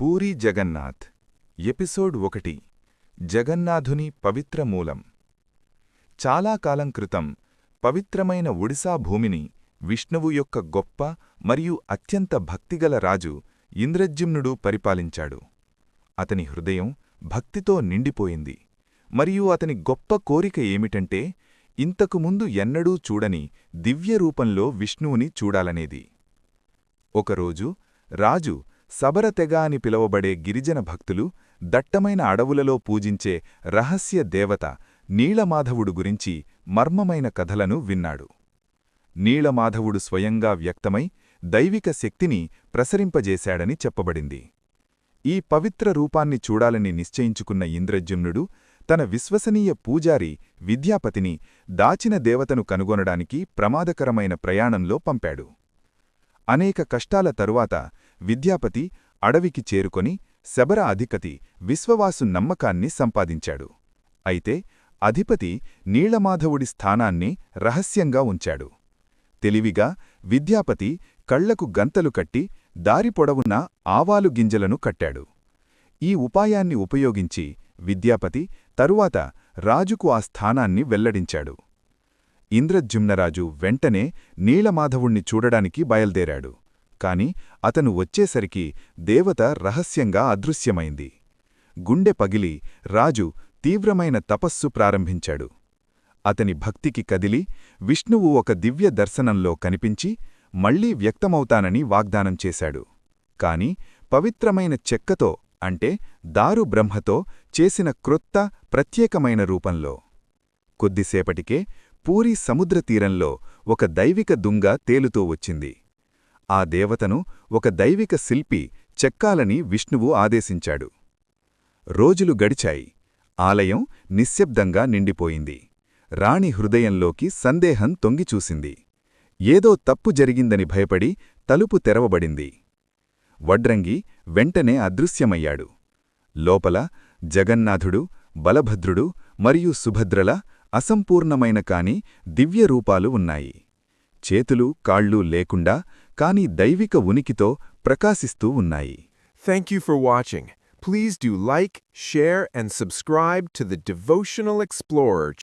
Puri Jagannadh episode 1 జగన్నాథుని పవిత్ర మూలం. చాలా కాలం క్రితం పవిత్రమైన ఒడిశా భూమిని విష్ణువు యొక్క గొప్ప మరియు అత్యంత భక్తిగల రాజు ఇంద్రజిమ్నుడు పరిపాలించాడు. అతని హృదయం భక్తితో నిండిపోయింది మరియు అతని గొప్ప కోరిక ఏమిటంటే ఇంతకుముందు ఎన్నడూ చూడని దివ్యరూపంలో విష్ణువుని చూడాలనేది. ఒకరోజు రాజు సబర తెగ అని పిలవబడే గిరిజన భక్తులు దట్టమైన అడవులలో పూజించే రహస్య దేవత నీలమాధవుడు గురించి మర్మమైన కథలను విన్నాడు. నీలమాధవుడు స్వయంగా వ్యక్తమై దైవిక శక్తిని ప్రసరింపజేశాడని చెప్పబడింది. ఈ పవిత్ర రూపాన్ని చూడాలని నిశ్చయించుకున్న ఇంద్రజిమ్నుడు తన విశ్వసనీయ పూజారి విద్యాపతిని దాచిన దేవతను కనుగొనడానికి ప్రమాదకరమైన ప్రయాణంలో పంపాడు. అనేక కష్టాల తరువాత విద్యాపతి అడవికి చేరుకొని శబర అధిపతి విశ్వవాసు నమ్మకాన్ని సంపాదించాడు. అయితే అధిపతి నీలమాధవుడి స్థానాన్ని రహస్యంగా ఉంచాడు. తెలివిగా విద్యాపతి కళ్లకు గంతలు కట్టి దారి పొడవునా ఆవాలు గింజలను కట్టాడు. ఈ ఉపాయాన్ని ఉపయోగించి విద్యాపతి తరువాత రాజుకు ఆ స్థానాన్ని వెల్లడించాడు. ఇంద్రజిమ్నరాజు వెంటనే నీలమాధవుణ్ణి చూడడానికి బయల్దేరాడు. కాని అతను వచ్చేసరికి దేవత రహస్యంగా అదృశ్యమైంది. గుండె పగిలి రాజు తీవ్రమైన తపస్సు ప్రారంభించాడు. అతని భక్తికి కదిలి విష్ణువు ఒక దివ్య దర్శనంలో కనిపించి మళ్లీ వ్యక్తమవుతానని వాగ్దానం చేశాడు. కాని పవిత్రమైన చెక్కతో అంటే దారు బ్రహ్మతో చేసిన క్రొత్త ప్రత్యేకమైన రూపంలో. కొద్దిసేపటికే పూరీ సముద్రతీరంలో ఒక దైవిక దుంగ తేలుతూ వచ్చింది. ఆ దేవతను ఒక దైవిక శిల్పి చెక్కాలని విష్ణువు ఆదేశించాడు. రోజులు గడిచాయి. ఆలయం నిశ్శబ్దంగా నిండిపోయింది. రాణి హృదయంలోకి సందేహం తొంగిచూసింది. ఏదో తప్పు జరిగిందని భయపడి తలుపు తెరవబడింది. వడ్రంగి వెంటనే అదృశ్యమయ్యాడు. లోపల జగన్నాథుడు, బలభద్రుడు మరియు సుభద్రల అసంపూర్ణమైన కాని దివ్యరూపాలు ఉన్నాయి. చేతులు కాళ్ళు లేకుండా కాని దైవిక ఉనికితో ప్రకాశిస్తూ ఉన్నాయి. Thank you for watching. Please do like, share, and subscribe to the Devotional Explorer